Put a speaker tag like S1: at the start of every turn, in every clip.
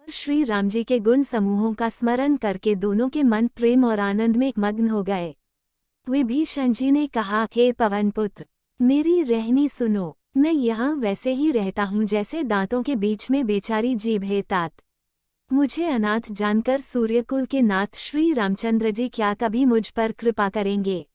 S1: श्री राम जी के गुण समूहों का स्मरण करके दोनों के मन प्रेम और आनंद में मग्न हो गए। विभीषण जी ने कहा, हे पवन पुत्र, मेरी रहनी सुनो। मैं यहाँ वैसे ही रहता हूँ जैसे दांतों के बीच में बेचारी जीभ है तात। मुझे अनाथ जानकर सूर्यकुल के नाथ श्री रामचंद्र जी क्या कभी मुझ पर कृपा करेंगे?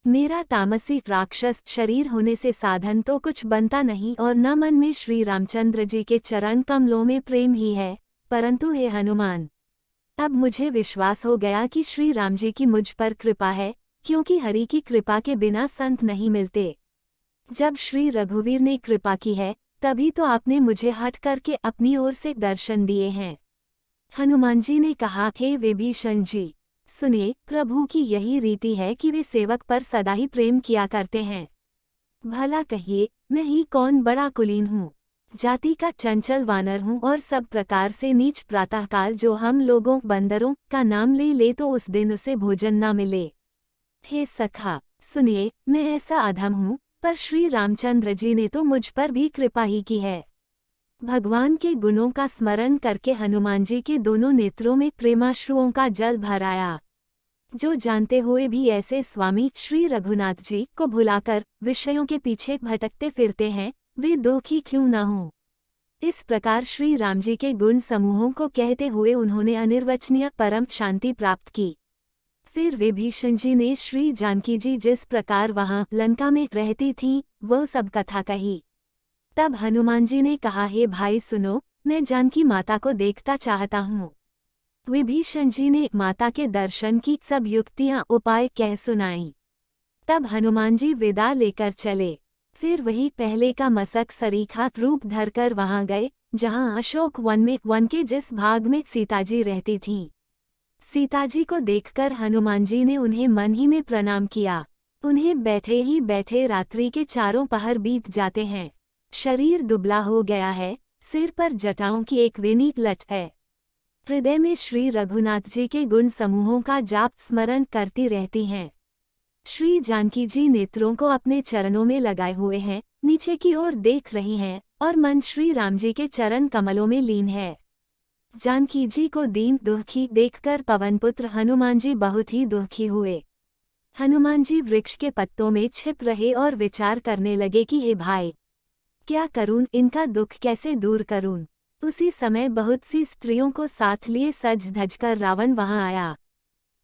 S1: मेरा तामसी राक्षस शरीर होने से साधन तो कुछ बनता नहीं और न मन में श्री रामचंद्र जी के चरण कमलों में प्रेम ही है, परंतु हे हनुमान, अब मुझे विश्वास हो गया कि श्री राम जी की मुझ पर कृपा है, क्योंकि हरि की कृपा के बिना संत नहीं मिलते। जब श्री रघुवीर ने कृपा की है, तभी तो आपने मुझे हट करके अपनी ओर से दर्शन दिए हैं। हनुमान जी ने कहा, हे विभीषण जी, सुनिए, प्रभु की यही रीति है कि वे सेवक पर सदा ही प्रेम किया करते हैं। भला कहिए, मैं ही कौन बड़ा कुलीन हूँ, जाति का चंचल वानर हूँ और सब प्रकार से नीच प्रातःकाल जो हम लोगों बंदरों का नाम ले ले तो उस दिन उसे भोजन न मिले। हे सखा, सुनिए, मैं ऐसा अधम हूँ, पर श्री रामचंद्र जी ने तो मुझ पर भी कृपा ही की है। भगवान के गुणों का स्मरण करके हनुमान जी के दोनों नेत्रों में प्रेमाश्रुओं का जल भर आया। जो जानते हुए भी ऐसे स्वामी श्री रघुनाथ जी को भुलाकर विषयों के पीछे भटकते फिरते हैं, वे दुखी क्यों न हों। इस प्रकार श्री राम जी के गुण समूहों को कहते हुए उन्होंने अनिर्वचनीय परम शांति प्राप्त की। फिर विभीषण जी ने श्री जानकी जी जिस प्रकार वहां लंका में रहती थीं, वह सब कथा कही। तब हनुमान जी ने कहा, हे भाई सुनो, मैं जानकी माता को देखता चाहता हूँ। विभीषण जी ने माता के दर्शन की सब युक्तियां उपाय कह सुनाई। तब हनुमान जी विदा लेकर चले। फिर वही पहले का मसक सरीखा रूप धरकर वहां गए, जहां अशोक वन के जिस भाग में सीताजी रहती थीं। सीताजी को देखकर हनुमान जी ने उन्हें मन ही में प्रणाम किया। उन्हें बैठे ही बैठे रात्रि के चारों पहर बीत जाते हैं। शरीर दुबला हो गया है, सिर पर जटाओं की एक वेनी लट है। हृदय में श्री रघुनाथ जी के गुण समूहों का जाप स्मरण करती रहती हैं। श्री जानकी जी नेत्रों को अपने चरणों में लगाए हुए हैं, नीचे की ओर देख रही हैं और मन श्री राम जी के चरण कमलों में लीन है। जानकी जी को दीन दुखी देखकर पवनपुत्र हनुमान जी बहुत ही दुखी हुए। हनुमान जी वृक्ष के पत्तों में छिप रहे और विचार करने लगे कि हे भाई, क्या करूं, इनका दुख कैसे दूर करूं। उसी समय बहुत सी स्त्रियों को साथ लिए सज धज कर रावण वहां आया।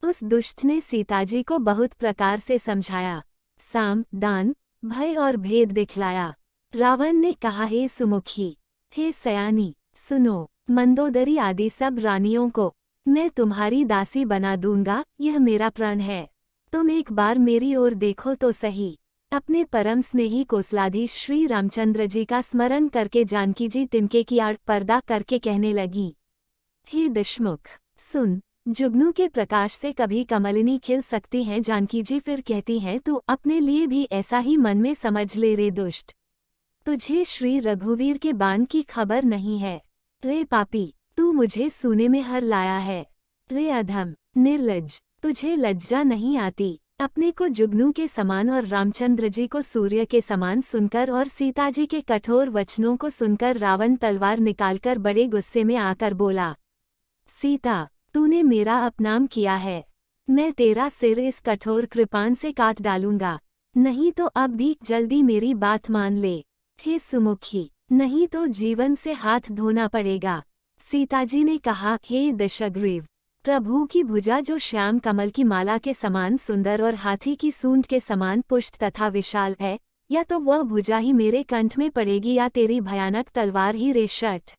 S1: उस दुष्ट ने सीताजी को बहुत प्रकार से समझाया, साम दान भय और भेद दिखलाया। रावण ने कहा, हे सुमुखी, हे सयानी, सुनो, मंदोदरी आदि सब रानियों को मैं तुम्हारी दासी बना दूंगा, यह मेरा प्रण है। तुम एक बार मेरी ओर देखो तो सही। अपने परम स्नेही कोसलाधीश श्री रामचंद्र जी का स्मरण करके जानकी जी तिनके की आड़ पर्दा करके कहने लगी, हे दशमुख, सुन, जुगनू के प्रकाश से कभी कमलिनी खिल सकती हैं। जानकी जी फिर कहती हैं, तू अपने लिए भी ऐसा ही मन में समझ ले रे दुष्ट। तुझे श्री रघुवीर के बाण की खबर नहीं है। रे पापी, तू मुझे सूने में हर लाया है। रे अधम निर्लज्ज, तुझे लज्जा नहीं आती। अपने को जुगनू के समान और रामचंद्र जी को सूर्य के समान सुनकर और सीता जी के कठोर वचनों को सुनकर रावण तलवार निकालकर बड़े गुस्से में आकर बोला, सीता, तूने मेरा अपनाम किया है। मैं तेरा सिर इस कठोर कृपाण से काट डालूंगा, नहीं तो अब भी जल्दी मेरी बात मान ले। हे सुमुखी, नहीं तो जीवन से हाथ धोना पड़ेगा। सीताजी ने कहा, हे दशग्रीव, प्रभु की भुजा जो श्याम कमल की माला के समान सुंदर और हाथी की सूंड के समान पुष्ट तथा विशाल है, या तो वह भुजा ही मेरे कंठ में पड़ेगी या तेरी भयानक तलवार ही रे शठ।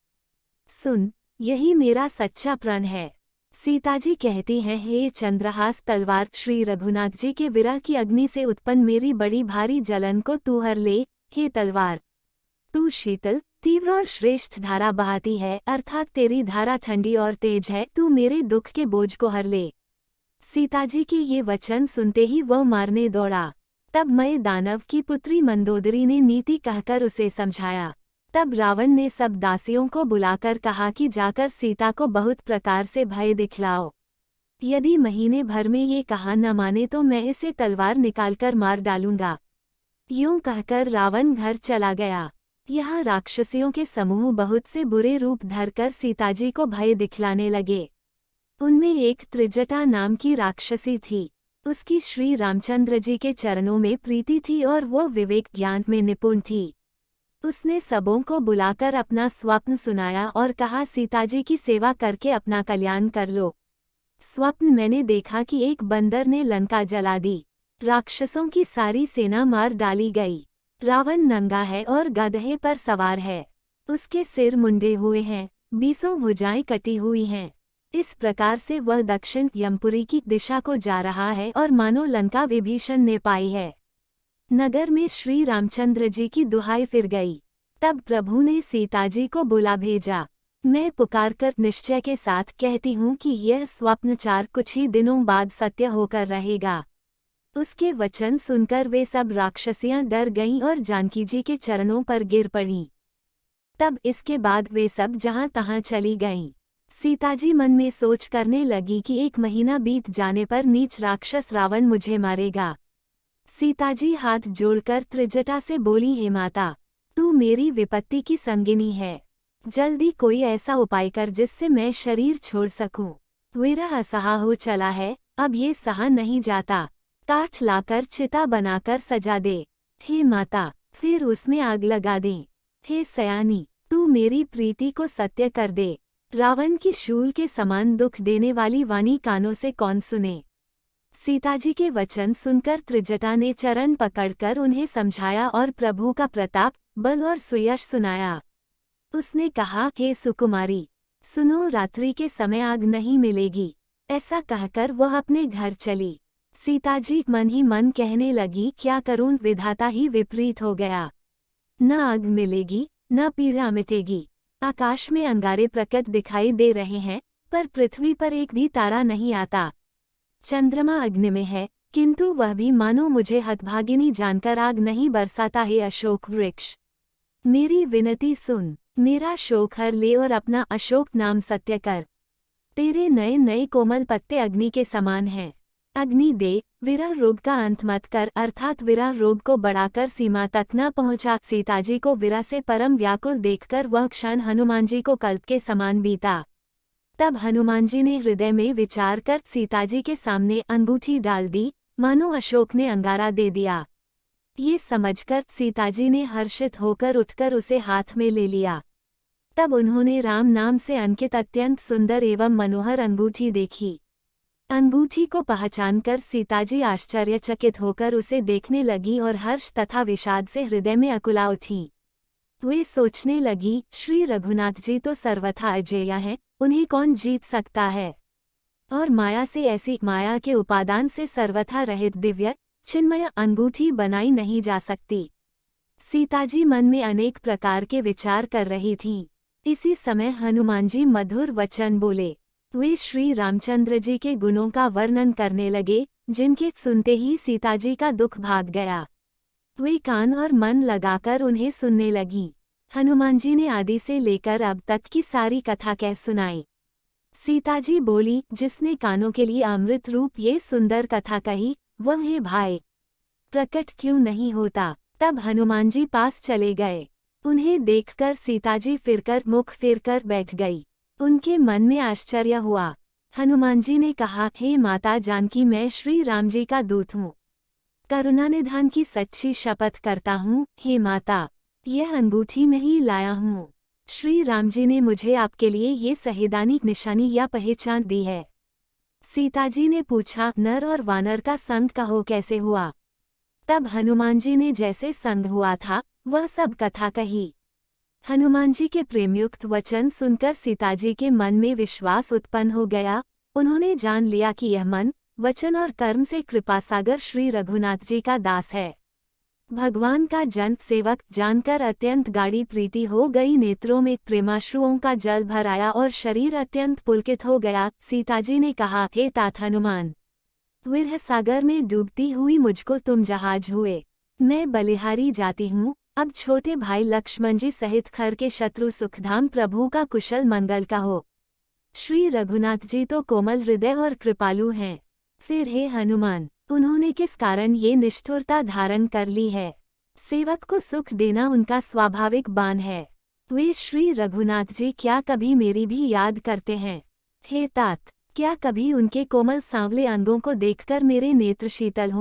S1: सुन, यही मेरा सच्चा प्रण है। सीताजी कहती हैं, हे चंद्रहास तलवार, श्री रघुनाथ जी के विरह की अग्नि से उत्पन्न मेरी बड़ी भारी जलन को तू हर ले। हे तलवार, तू शीतल तीव्र और श्रेष्ठ धारा बहाती है, अर्थात तेरी धारा ठंडी और तेज है, तू मेरे दुख के बोझ को हर ले। सीताजी के ये वचन सुनते ही वह मारने दौड़ा। तब मय दानव की पुत्री मंदोदरी ने नीति कहकर उसे समझाया। तब रावण ने सब दासियों को बुलाकर कहा कि जाकर सीता को बहुत प्रकार से भय दिखलाओ। यदि महीने भर में ये कहा न माने तो मैं इसे तलवार निकालकर मार डालूंगा। यूं कहकर रावण घर चला गया। यहाँ राक्षसियों के समूह बहुत से बुरे रूप धरकर सीताजी को भय दिखलाने लगे। उनमें एक त्रिजटा नाम की राक्षसी थी। उसकी श्री रामचंद्र जी के चरणों में प्रीति थी और वो विवेक ज्ञान में निपुण थी। उसने सबों को बुलाकर अपना स्वप्न सुनाया और कहा, सीताजी की सेवा करके अपना कल्याण कर लो। स्वप्न मैंने देखा कि एक बंदर ने लंका जला दी। राक्षसों की सारी सेना मार डाली गई। रावण नंगा है और गधे पर सवार है। उसके सिर मुंडे हुए हैं, 20 भुजाएं कटी हुई हैं। इस प्रकार से वह दक्षिण यमपुरी की दिशा को जा रहा है और मानो लंका विभीषण ने पाई है। नगर में श्री रामचंद्र जी की दुहाई फिर गई। तब प्रभु ने सीताजी को बुला भेजा। मैं पुकारकर निश्चय के साथ कहती हूँ कि यह स्वप्नचार कुछ ही दिनों बाद सत्य होकर रहेगा। उसके वचन सुनकर वे सब राक्षसियां डर गईं और जानकी जी के चरणों पर गिर पड़ीं। तब इसके बाद वे सब जहां तहां चली गईं। सीताजी मन में सोच करने लगी कि 1 महीना बीत जाने पर नीच राक्षस रावण मुझे मारेगा। सीताजी हाथ जोड़कर त्रिजटा से बोली, हे माता, तू मेरी विपत्ति की संगिनी है। जल्दी कोई ऐसा उपाय कर जिससे मैं शरीर छोड़ सकूं। विरह असहा हो चला है, अब ये सहा नहीं जाता। काठ लाकर चिता बनाकर सजा दे। हे माता, फिर उसमें आग लगा दें। हे सयानी, तू मेरी प्रीति को सत्य कर दे। रावण की शूल के समान दुख देने वाली वाणी कानों से कौन सुने। सीताजी के वचन सुनकर त्रिजटा ने चरण पकड़कर उन्हें समझाया और प्रभु का प्रताप, बल और सुयश सुनाया। उसने कहा, हे सुकुमारी, सुनो, रात्रि के समय आग नहीं मिलेगी। ऐसा कहकर वह अपने घर चली। सीताजी मन ही मन कहने लगी, क्या करूं, विधाता ही विपरीत हो गया। न आग मिलेगी, न पीड़ा मिटेगी। आकाश में अंगारे प्रकट दिखाई दे रहे हैं, पर पृथ्वी पर एक भी तारा नहीं आता। चंद्रमा अग्नि में है, किंतु वह भी मानो मुझे हतभागिनी जानकर आग नहीं बरसाता। है अशोक वृक्ष, मेरी विनती सुन, मेरा शोक हर ले और अपना अशोक नाम सत्य कर। तेरे नए नए कोमल पत्ते अग्नि के समान हैं। अग्नि दे, विरह रोग का अंत मत कर, अर्थात विरह रोग को बढ़ाकर सीमा तक न पहुंचा। सीताजी को विरह से परम व्याकुल देखकर वह क्षण हनुमान जी को कल्प के समान बीता। तब हनुमान जी ने हृदय में विचार कर सीताजी के सामने अंगूठी डाल दी, मानो अशोक ने अंगारा दे दिया। ये समझकर सीताजी ने हर्षित होकर उठकर उसे हाथ में ले लिया। तब उन्होंने राम नाम से अंकित अत्यंत सुंदर एवं मनोहर अंगूठी देखी। अंगूठी को पहचानकर सीताजी आश्चर्यचकित होकर उसे देखने लगी और हर्ष तथा विषाद से हृदय में अकुला उठी। वे सोचने लगी, श्री रघुनाथ जी तो सर्वथा अजेय हैं, उन्हें कौन जीत सकता है। और माया से, ऐसी माया के उपादान से सर्वथा रहित दिव्य चिन्मय अंगूठी बनाई नहीं जा सकती। सीताजी मन में अनेक प्रकार के विचार कर रही थीं। इसी समय हनुमान जी मधुर वचन बोले। वे श्री रामचंद्र जी के गुणों का वर्णन करने लगे, जिनके सुनते ही सीताजी का दुख भाग गया। वे कान और मन लगाकर उन्हें सुनने लगीं। हनुमान जी ने आदि से लेकर अब तक की सारी कथा कह सुनाई। सीताजी बोली, जिसने कानों के लिए अमृत रूप ये सुंदर कथा कही, वह है भाई, प्रकट क्यों नहीं होता। तब हनुमान जी पास चले गए। उन्हें देखकर सीताजी फिरकर मुख फेरकर बैठ गई। उनके मन में आश्चर्य हुआ। हनुमान जी ने कहा, हे माता जानकी, मैं श्री राम जी का दूत हूँ। करुणानिधान की सच्ची शपथ करता हूँ, हे माता, यह अंगूठी मैं ही लाया हूँ। श्री राम जी ने मुझे आपके लिए ये सहेदानी निशानी या पहचान दी है। सीताजी ने पूछा, नर और वानर का संग कहो कैसे हुआ। तब हनुमान जी ने जैसे संग हुआ था वह सब कथा कही। हनुमान जी के प्रेमयुक्त वचन सुनकर सीताजी के मन में विश्वास उत्पन्न हो गया। उन्होंने जान लिया कि यह मन, वचन और कर्म से कृपासागर श्री रघुनाथ जी का दास है। भगवान का जन सेवक जानकर अत्यंत गाढ़ी प्रीति हो गई। नेत्रों में प्रेमाश्रुओं का जल भर आया और शरीर अत्यंत पुलकित हो गया। सीताजी ने कहा, हे तात हनुमान, विरह सागर में डूबती हुई मुझको तुम जहाज हुए। मैं बलिहारी जाती हूँ। अब छोटे भाई लक्ष्मण जी सहित खर के शत्रु सुखधाम प्रभु का कुशल मंगल कहो। श्री रघुनाथ जी तो कोमल हृदय और कृपालु हैं। फिर हे हनुमान, उन्होंने किस कारण ये निष्ठुरता धारण कर ली है। सेवक को सुख देना उनका स्वाभाविक बान है। वे श्री रघुनाथ जी क्या कभी मेरी भी याद करते हैं? हे तात, क्या कभी उनके कोमल सांवले अंगों को देखकर मेरे नेत्र शीतल हों?